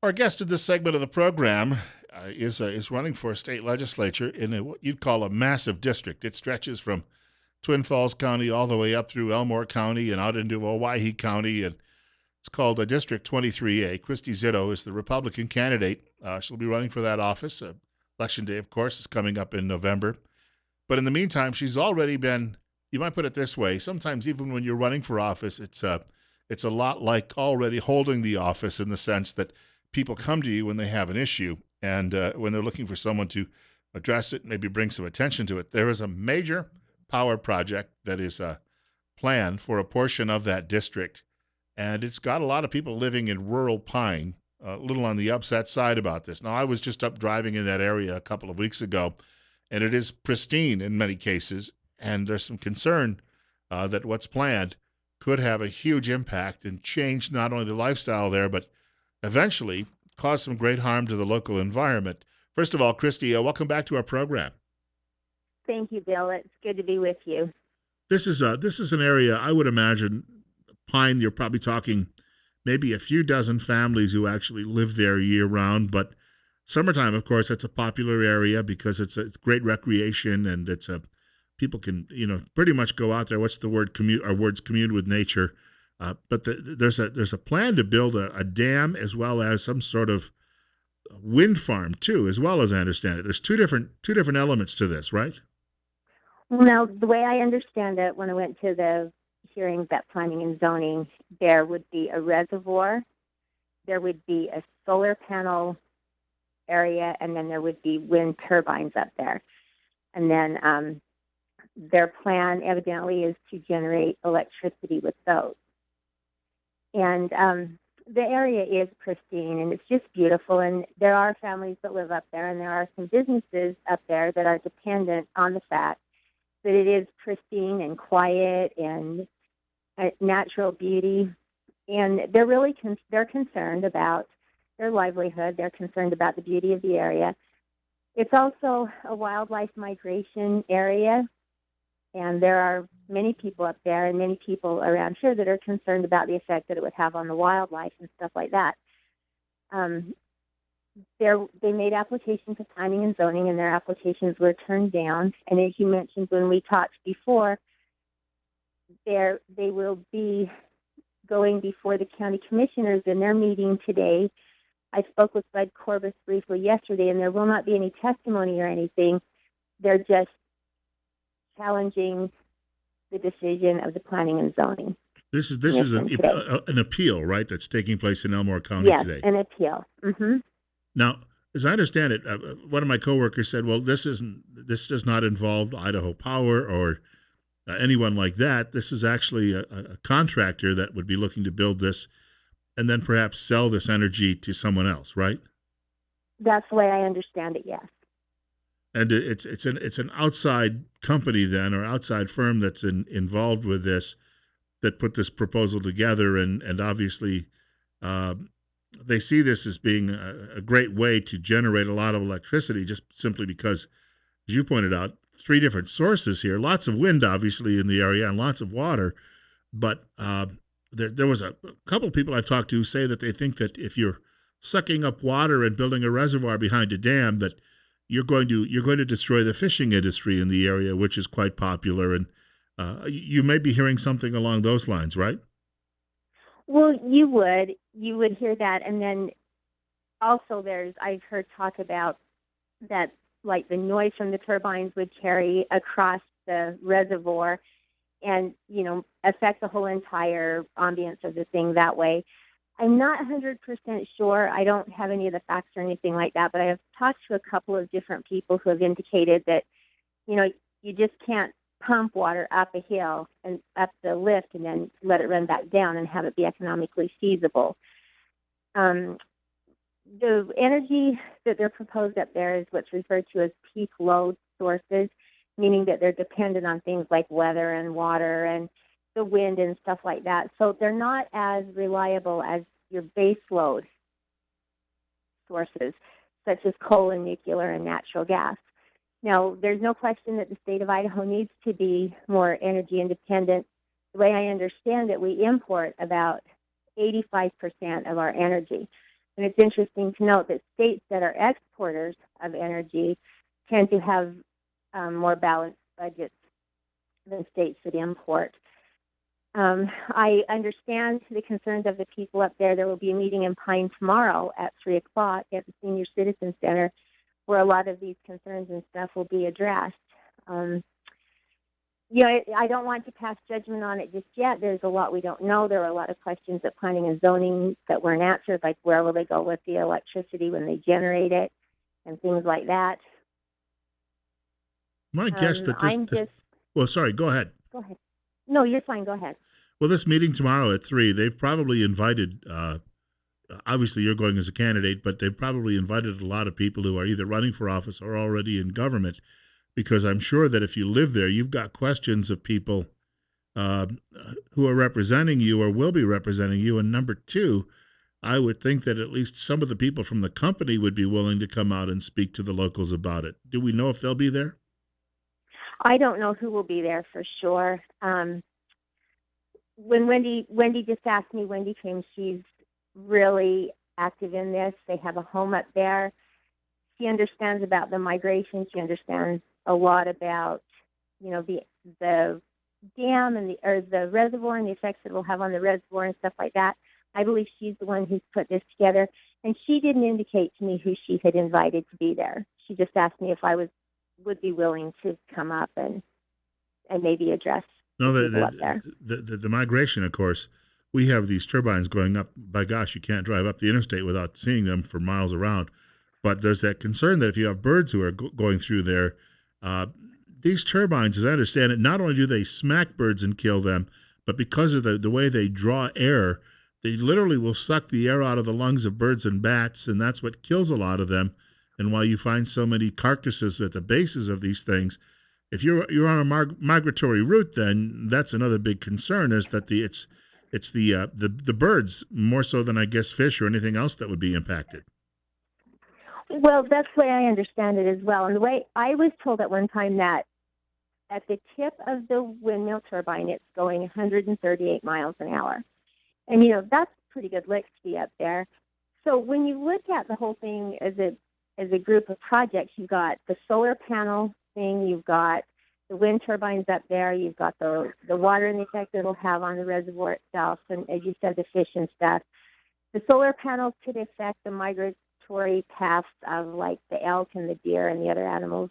Our guest in this segment of the program is running for a state legislature in what you'd call a massive district. It stretches from Twin Falls County all the way up through Elmore County and out into Owyhee County, and it's called District 23A. Christy Zito is the Republican candidate. She'll be running for that office. Election day, of course, is coming up in November. But in the meantime, she's already been. You might put it this way: sometimes even when you're running for office, it's a lot like already holding the office in the sense that people come to you when they have an issue and when they're looking for someone to address it, maybe bring some attention to it. There is a major power project that is planned for a portion of that district, and it's got a lot of people living in rural Pine, a little on the upset side about this. Now, I was just up driving in that area a couple of weeks ago, and it is pristine in many cases, and there's some concern that what's planned could have a huge impact and change not only the lifestyle there, but eventually cause some great harm to the local environment. First of all, Christy, welcome back to our program. Thank you, Bill. It's good to be with you. This is an area I would imagine Pine. You're probably talking maybe a few dozen families who actually live there year round, but summertime, of course, it's a popular area because it's great recreation and it's a people can pretty much go out there. What's the word? Commute. Our words commune with nature. There's a plan to build a dam as well as some sort of wind farm too, as well as I understand it. There's two different elements to this, right? Now, the way I understand it, when I went to the hearings at Planning and Zoning, there would be a reservoir, there would be a solar panel area, and then there would be wind turbines up there. And then their plan evidently is to generate electricity with those. And the area is pristine, and it's just beautiful. And there are families that live up there, and there are some businesses up there that are dependent on the fact that it is pristine and quiet and natural beauty. And they're really they're concerned about their livelihood. They're concerned about the beauty of the area. It's also a wildlife migration area, and there are many people up there and many people around here that are concerned about the effect that it would have on the wildlife and stuff like that. They made applications to planning and zoning, and their applications were turned down. And as you mentioned when we talked before, they will be going before the county commissioners in their meeting today. I spoke with Bud Corbus briefly yesterday, and there will not be any testimony or anything. They're just challenging the decision of the planning and zoning. This is an appeal, right? That's taking place in Elmore County Yes, today. an appeal. Mm-hmm. Now, as I understand it, one of my coworkers said, "Well, this does not involve Idaho Power or anyone like that. This is actually a contractor that would be looking to build this and then perhaps sell this energy to someone else, right?" That's the way I understand it, yes. And it's an outside company then or outside firm that's involved with this that put this proposal together, and obviously uh, they see this as being a great way to generate a lot of electricity just simply because, as you pointed out, three different sources here, lots of wind obviously in the area and lots of water, but there was a couple of people I've talked to who say that they think that if you're sucking up water and building a reservoir behind a dam, that you're going to destroy the fishing industry in the area, which is quite popular. And you may be hearing something along those lines, right? Well, you would hear that, and then also I've heard talk about that, like the noise from the turbines would carry across the reservoir and affect the whole entire ambience of the thing that way. I'm not 100% sure. I don't have any of the facts or anything like that, but I have talked to a couple of different people who have indicated that you just can't pump water up a hill and up the lift and then let it run back down and have it be economically feasible. Um, the energy that they're proposed up there is what's referred to as peak load sources, meaning that they're dependent on things like weather and water and the wind and stuff like that. So they're not as reliable as your base load sources, such as coal and nuclear and natural gas. Now, there's no question that the state of Idaho needs to be more energy independent. The way I understand it, we import about 85% of our energy. And it's interesting to note that states that are exporters of energy tend to have more balanced budgets than states that import. I understand the concerns of the people up there. There will be a meeting in Pine tomorrow at 3 o'clock at the Senior Citizen Center where a lot of these concerns and stuff will be addressed. I don't want to pass judgment on it just yet. There's a lot we don't know. There are a lot of questions at planning and zoning that weren't answered, like where will they go with the electricity when they generate it and things like that. My guess that well, sorry, go ahead. Go ahead. No, you're fine. Go ahead. Well, this meeting tomorrow at 3, they've probably invited, obviously you're going as a candidate, but they've probably invited a lot of people who are either running for office or already in government, because I'm sure that if you live there, you've got questions of people uh, who are representing you or will be representing you. And number two, I would think that at least some of the people from the company would be willing to come out and speak to the locals about it. Do we know if they'll be there? I don't know who will be there for sure. When Wendy just asked me, Wendy came, she's really active in this. They have a home up there. She understands about the migration. She understands a lot about, the dam and the reservoir and the effects it will have on the reservoir and stuff like that. I believe she's the one who's put this together. And she didn't indicate to me who she had invited to be there. She just asked me if I would be willing to come up and maybe address people up there. The migration, of course, we have these turbines going up. By gosh, you can't drive up the interstate without seeing them for miles around. But there's that concern that if you have birds who are going through there, these turbines, as I understand it, not only do they smack birds and kill them, but because of the way they draw air, they literally will suck the air out of the lungs of birds and bats, and that's what kills a lot of them. And while you find so many carcasses at the bases of these things, if you're on a migratory route, then that's another big concern, is that it's the birds more so than, I guess, fish or anything else that would be impacted. Well, that's the way I understand it as well. And the way I was told at one time that at the tip of the windmill turbine, it's going 138 miles an hour. And, that's pretty good licks to be up there. So when you look at the whole thing as a group of projects, you've got the solar panel thing, you've got the wind turbines up there, you've got the water and the effect it'll have on the reservoir itself, and as you said, the fish and stuff. The solar panels could affect the migratory paths of like the elk and the deer and the other animals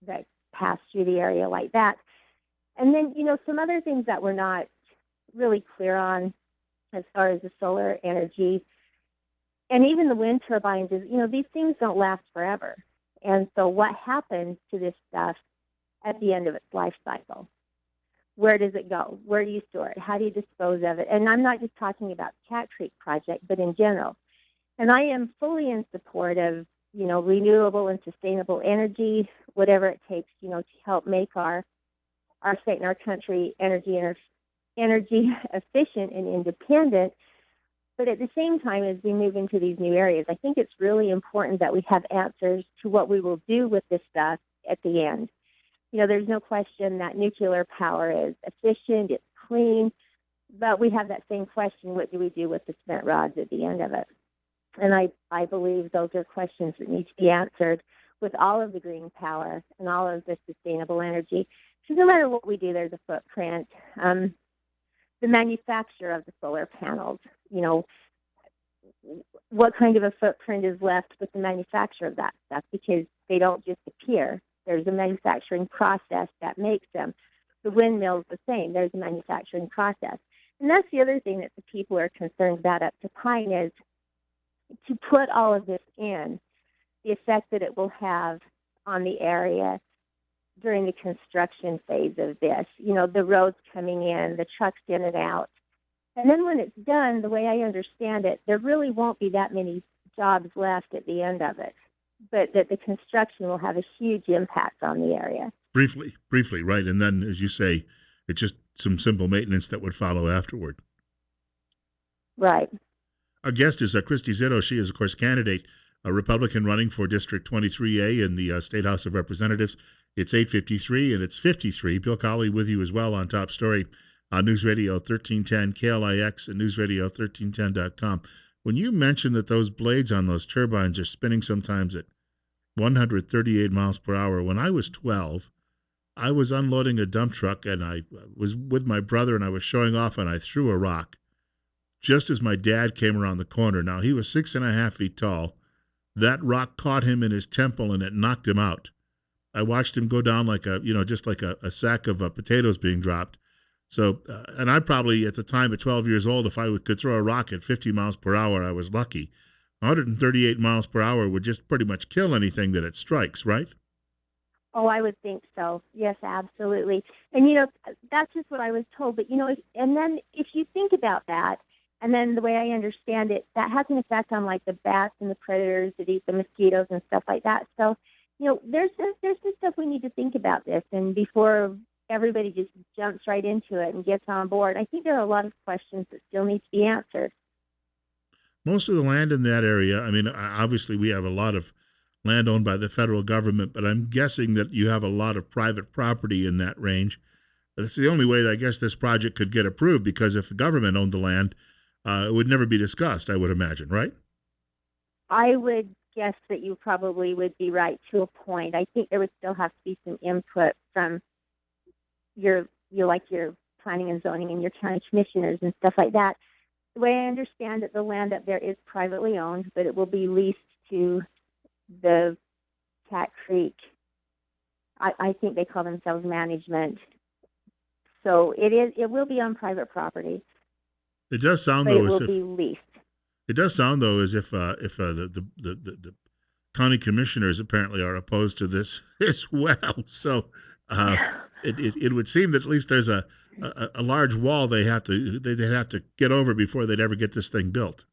that pass through the area like that. And then, some other things that we're not really clear on as far as the solar energy and even the wind turbines is, these things don't last forever. And so what happens to this stuff at the end of its life cycle? Where does it go? Where do you store it? How do you dispose of it? And I'm not just talking about the Cat Creek project, but in general. And I am fully in support of, renewable and sustainable energy, whatever it takes, to help make our state and our country energy efficient and independent. But at the same time, as we move into these new areas, I think it's really important that we have answers to what we will do with this stuff at the end. There's no question that nuclear power is efficient, it's clean, but we have that same question, what do we do with the spent rods at the end of it? And I believe those are questions that need to be answered with all of the green power and all of the sustainable energy. So no matter what we do, there's a footprint. The manufacture of the solar panels, what kind of a footprint is left with the manufacture of that stuff, because they don't just appear. There's a manufacturing process that makes them. The windmill's the same. There's a manufacturing process. And that's the other thing that the people are concerned about up to Pine is to put all of this in, the effect that it will have on the area during the construction phase of this, the roads coming in, the trucks in and out. And then when it's done, the way I understand it, there really won't be that many jobs left at the end of it, but that the construction will have a huge impact on the area. Briefly, right. And then, as you say, it's just some simple maintenance that would follow afterward. Right. Our guest is Christy Zito. She is, of course, candidate, a Republican running for District 23A in the State House of Representatives. It's 8:53 and it's 53. Bill Colley with you as well on Top Story on News Radio 1310, KLIX, and NewsRadio1310.com. When you mentioned that those blades on those turbines are spinning sometimes at 138 miles per hour, when I was 12, I was unloading a dump truck and I was with my brother and I was showing off and I threw a rock just as my dad came around the corner. Now, he was 6.5 feet tall. That rock caught him in his temple and it knocked him out. I watched him go down like just like a sack of potatoes being dropped. So, and I probably at the time at 12 years old, if I could throw a rock at 50 miles per hour, I was lucky. 138 miles per hour would just pretty much kill anything that it strikes, right? Oh, I would think so. Yes, absolutely. And that's just what I was told. But and then if you think about that, and then the way I understand it, that has an effect on like the bats and the predators that eat the mosquitoes and stuff like that. So, there's some stuff we need to think about this, and before everybody just jumps right into it and gets on board, I think there are a lot of questions that still need to be answered. Most of the land in that area, I mean, obviously we have a lot of land owned by the federal government, but I'm guessing that you have a lot of private property in that range. That's the only way that I guess this project could get approved, because if the government owned the land, it would never be discussed, I would imagine, right? I would guess that you probably would be right to a point. I think there would still have to be some input from your planning and zoning and your county commissioners and stuff like that. The way I understand it, the land up there is privately owned, but it will be leased to the Cat Creek. I think they call themselves management. So it will be on private property, It does sound but it though as will if be leased. it does sound though as if the county commissioners apparently are opposed to this as well. So uh, it would seem that at least there's a large wall they'd have to get over before they'd ever get this thing built.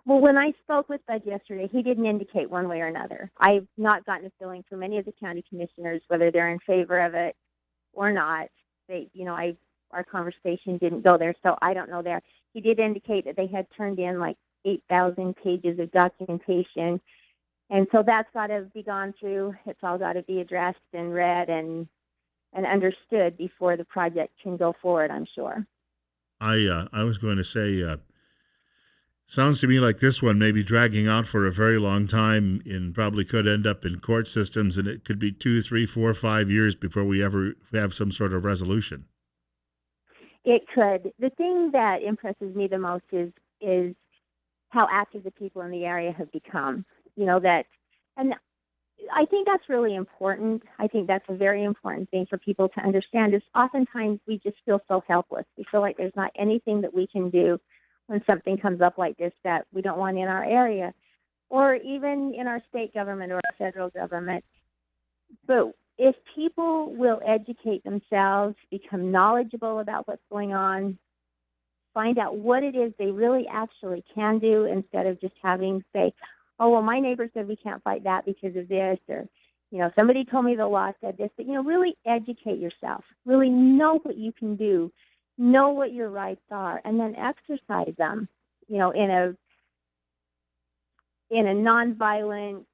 Well, when I spoke with Bud yesterday, he didn't indicate one way or another. I've not gotten a feeling from any of the county commissioners whether they're in favor of it or not. Our conversation didn't go there, so I don't know there. He did indicate that they had turned in like 8,000 pages of documentation, and so that's got to be gone through. It's all got to be addressed and read and understood before the project can go forward, I'm sure. I was going to say, sounds to me like this one may be dragging out for a very long time and probably could end up in court systems, and it could be 2, 3, 4, 5 years before we ever have some sort of resolution. It could. The thing that impresses me the most is how active the people in the area have become. And I think that's really important. I think that's a very important thing for people to understand. Is oftentimes we just feel so helpless. We feel like there's not anything that we can do when something comes up like this that we don't want in our area, or even in our state government or our federal government. But if people will educate themselves, become knowledgeable about what's going on, find out what it is they really actually can do, instead of just having say, oh, well, my neighbor said we can't fight that because of this, or somebody told me the law said this. But really educate yourself, really know what you can do, know what your rights are, and then exercise them in a nonviolent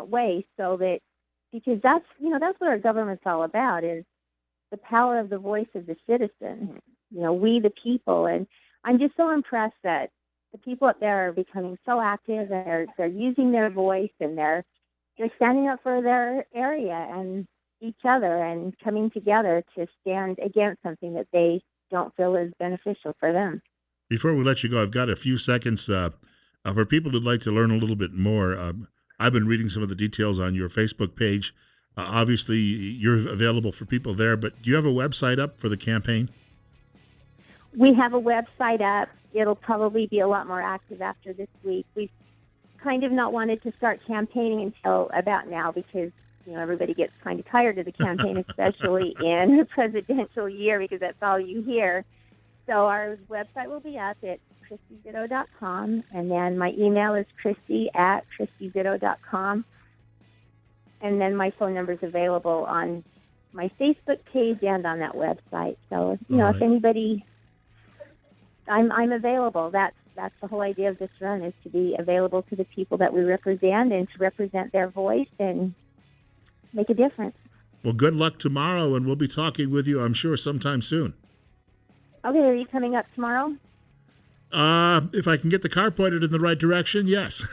way, so that, because that's what our government's all about, is the power of the voice of the citizen, we the people. And I'm just so impressed that the people up there are becoming so active, and they're using their voice, and they're standing up for their area and each other, and coming together to stand against something that they don't feel is beneficial for them. Before we let you go, I've got a few seconds for people who'd like to learn a little bit more. I've been reading some of the details on your Facebook page. Obviously, you're available for people there, but do you have a website up for the campaign? We have a website up. It'll probably be a lot more active after this week. We've kind of not wanted to start campaigning until about now, because everybody gets kind of tired of the campaign, especially in the presidential year, because that's all you hear. So our website will be up at ChristyZito.com, and then my email is Christy@ChristyZito.com, and then my phone number is available on my Facebook page and on that website. So if anybody, I'm available. That's the whole idea of this run, is to be available to the people that we represent, and to represent their voice and make a difference. Well, good luck tomorrow, and we'll be talking with you, I'm sure, sometime soon. Okay, are you coming up tomorrow? If I can get the car pointed in the right direction, yes.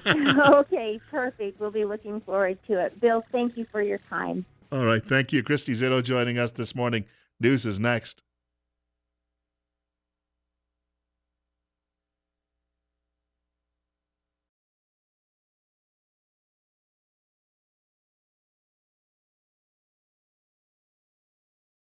Okay, perfect. We'll be looking forward to it. Bill, thank you for your time. All right. Thank you. Christy Zito joining us this morning. News is next.